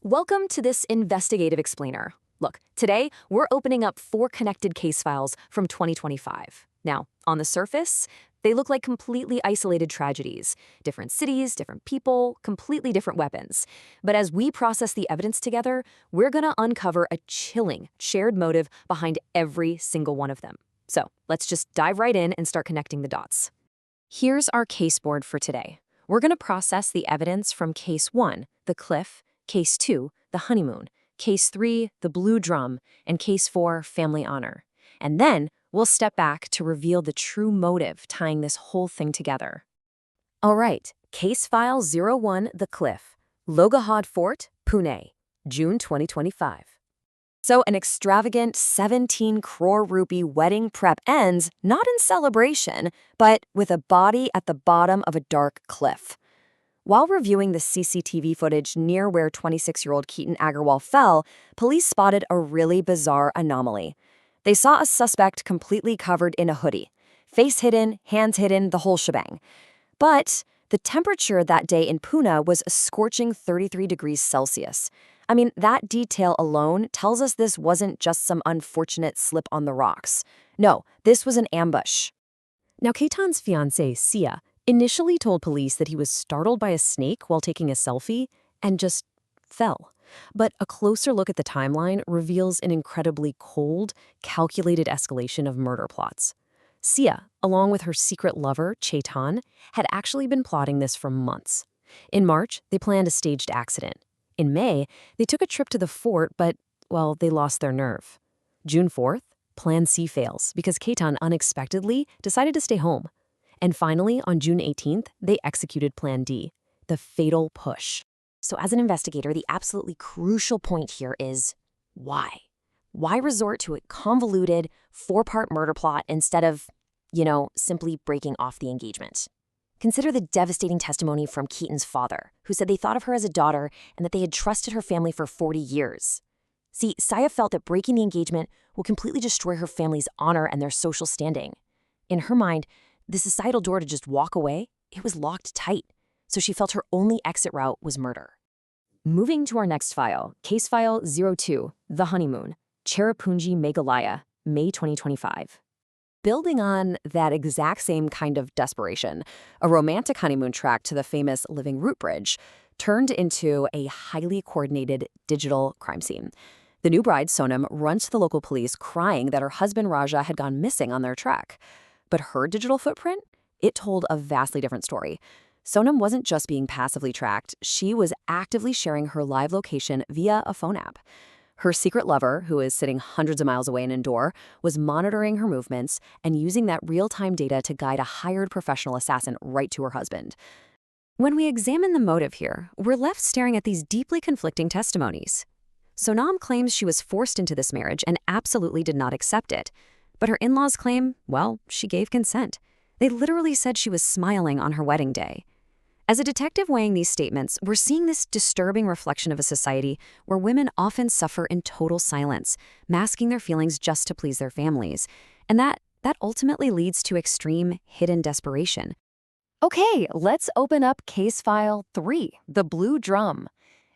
Welcome to this investigative explainer. Look, today we're opening up 4 connected case files from 2025. Now, on the surface, they look like completely isolated tragedies. Different cities, different people, completely different weapons. But as we process the evidence together, we're gonna uncover a chilling, shared motive behind every single one of them. So let's just dive right in and start connecting the dots. Here's our case board for today. We're gonna process the evidence from Case 1, the cliff, Case 2, the honeymoon, Case 3, the blue drum, and Case 4, family honor. And then we'll step back to reveal the true motive tying this whole thing together. All right, Case File 01, the cliff, Logahad Fort, Pune, June 2025. So an extravagant 17 crore rupee wedding prep ends not in celebration, but with a body at the bottom of a dark cliff. While reviewing the CCTV footage near where 26-year-old Keaton Agarwal fell, police spotted a really bizarre anomaly. They saw a suspect completely covered in a hoodie, face hidden, hands hidden, the whole shebang. But the temperature that day in Pune was a scorching 33 degrees Celsius. I mean, that detail alone tells us this wasn't just some unfortunate slip on the rocks. No, this was an ambush. Now, Keaton's fiancée, Sia, initially told police that he was startled by a snake while taking a selfie and just fell. But a closer look at the timeline reveals an incredibly cold, calculated escalation of murder plots. Sia, along with her secret lover, Chetan, had actually been plotting this for months. In March, they planned a staged accident. In May, they took a trip to the fort, but, well, they lost their nerve. June 4th, Plan C fails because Chetan unexpectedly decided to stay home. And finally, on June 18th, they executed Plan D, the fatal push. So as an investigator, the absolutely crucial point here is why? Why resort to a convoluted 4-part murder plot instead of, simply breaking off the engagement? Consider the devastating testimony from Keaton's father, who said they thought of her as a daughter and that they had trusted her family for 40 years. See, Saya felt that breaking the engagement will completely destroy her family's honor and their social standing. In her mind, the societal door to just walk away, it was locked tight, so she felt her only exit route was murder. Moving to our next file, Case File 02, The Honeymoon, Cherrapunji, Meghalaya, May 2025. Building on that exact same kind of desperation, a romantic honeymoon track to the famous Living Root Bridge turned into a highly coordinated digital crime scene. The new bride, Sonam, runs to the local police crying that her husband Raja had gone missing on their track. But her digital footprint? It told a vastly different story. Sonam wasn't just being passively tracked, she was actively sharing her live location via a phone app. Her secret lover, who is sitting hundreds of miles away in Indore, was monitoring her movements and using that real-time data to guide a hired professional assassin right to her husband. When we examine the motive here, we're left staring at these deeply conflicting testimonies. Sonam claims she was forced into this marriage and absolutely did not accept it. But her in-laws claim, well, she gave consent. They literally said she was smiling on her wedding day. As a detective weighing these statements, we're seeing this disturbing reflection of a society where women often suffer in total silence, masking their feelings just to please their families. And that ultimately leads to extreme hidden desperation. Okay, let's open up Case File 3, The Blue Drum,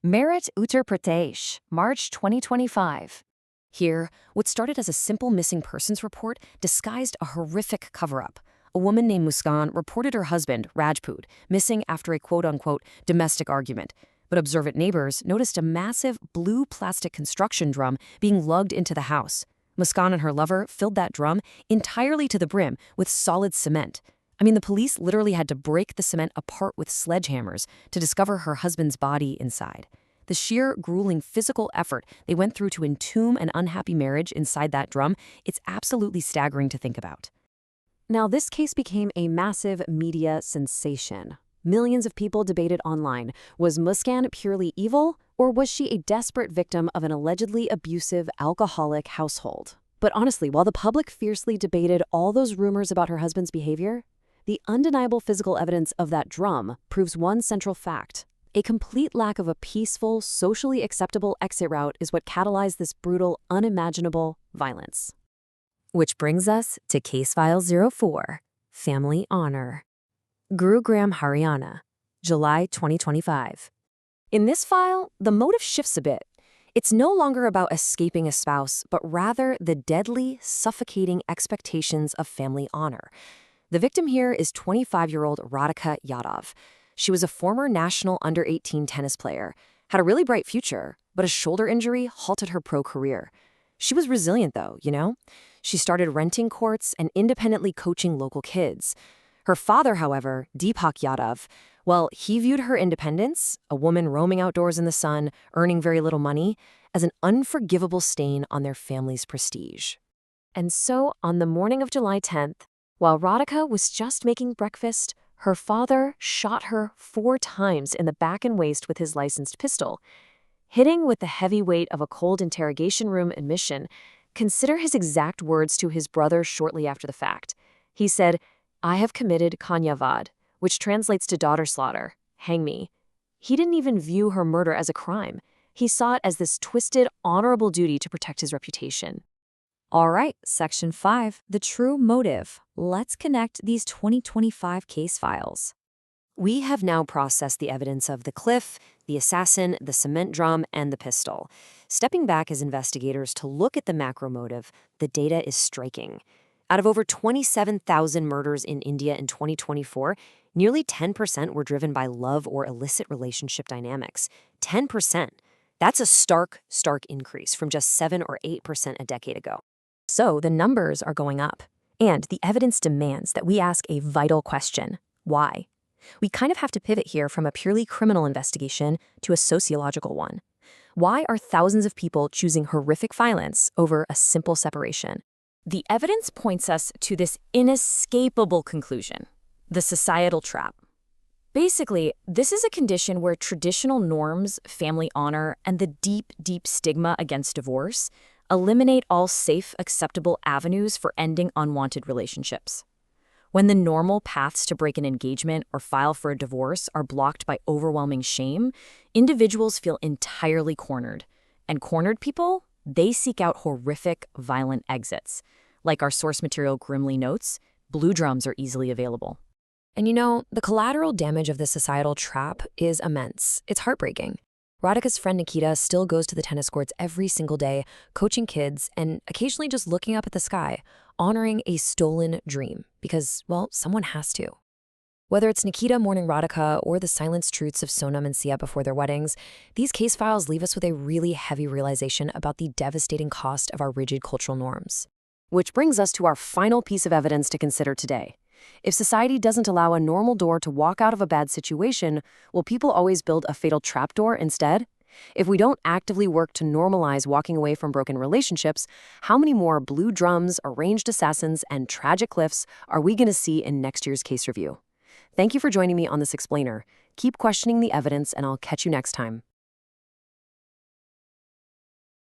Meerut, Uttar Pradesh, March 2025. Here, what started as a simple missing persons report disguised a horrific cover-up. A woman named Muskan reported her husband, Rajput, missing after a quote-unquote domestic argument. But observant neighbors noticed a massive blue plastic construction drum being lugged into the house. Muskan and her lover filled that drum entirely to the brim with solid cement. I mean, the police literally had to break the cement apart with sledgehammers to discover her husband's body inside. The sheer, grueling physical effort they went through to entomb an unhappy marriage inside that drum, it's absolutely staggering to think about. Now, this case became a massive media sensation. Millions of people debated online, was Muskan purely evil, or was she a desperate victim of an allegedly abusive, alcoholic household? But honestly, while the public fiercely debated all those rumors about her husband's behavior, the undeniable physical evidence of that drum proves one central fact. A complete lack of a peaceful, socially acceptable exit route is what catalyzed this brutal, unimaginable violence. Which brings us to Case File 04, Family Honor. Gurugram, Haryana, July 2025. In this file, the motive shifts a bit. It's no longer about escaping a spouse, but rather the deadly, suffocating expectations of family honor. The victim here is 25-year-old Radhika Yadav. She was a former national under-18 tennis player, had a really bright future, but a shoulder injury halted her pro career. She was resilient, though, you know? She started renting courts and independently coaching local kids. Her father, however, Deepak Yadav, well, he viewed her independence, a woman roaming outdoors in the sun, earning very little money, as an unforgivable stain on their family's prestige. And so, on the morning of July 10th, while Radhika was just making breakfast, her father shot her 4 times in the back and waist with his licensed pistol. Hitting with the heavy weight of a cold interrogation room admission, consider his exact words to his brother shortly after the fact. He said, "I have committed kanyavad," which translates to daughter slaughter, hang me. He didn't even view her murder as a crime. He saw it as this twisted, honorable duty to protect his reputation. All right, Section 5, the true motive. Let's connect these 2025 case files. We have now processed the evidence of the cliff, the assassin, the cement drum, and the pistol. Stepping back as investigators to look at the macro motive, the data is striking. Out of over 27,000 murders in India in 2024, nearly 10% were driven by love or illicit relationship dynamics. 10%. That's a stark increase from just 7 or 8% a decade ago. So the numbers are going up. And the evidence demands that we ask a vital question. Why? We kind of have to pivot here from a purely criminal investigation to a sociological one. Why are thousands of people choosing horrific violence over a simple separation? The evidence points us to this inescapable conclusion: the societal trap. Basically, this is a condition where traditional norms, family honor, and the deep stigma against divorce eliminate all safe, acceptable avenues for ending unwanted relationships. When the normal paths to break an engagement or file for a divorce are blocked by overwhelming shame, individuals feel entirely cornered. And cornered people, they seek out horrific, violent exits. Like our source material grimly notes, blue drums are easily available. And you know, the collateral damage of this societal trap is immense. It's heartbreaking. Radhika's friend Nikita still goes to the tennis courts every single day, coaching kids and occasionally just looking up at the sky, honoring a stolen dream because, well, someone has to. Whether it's Nikita mourning Radhika or the silenced truths of Sonam and Sia before their weddings, these case files leave us with a really heavy realization about the devastating cost of our rigid cultural norms. Which brings us to our final piece of evidence to consider today. If society doesn't allow a normal door to walk out of a bad situation, will people always build a fatal trapdoor instead? If we don't actively work to normalize walking away from broken relationships, how many more blue drums, arranged assassins, and tragic cliffs are we going to see in next year's case review? Thank you for joining me on this explainer. Keep questioning the evidence, and I'll catch you next time.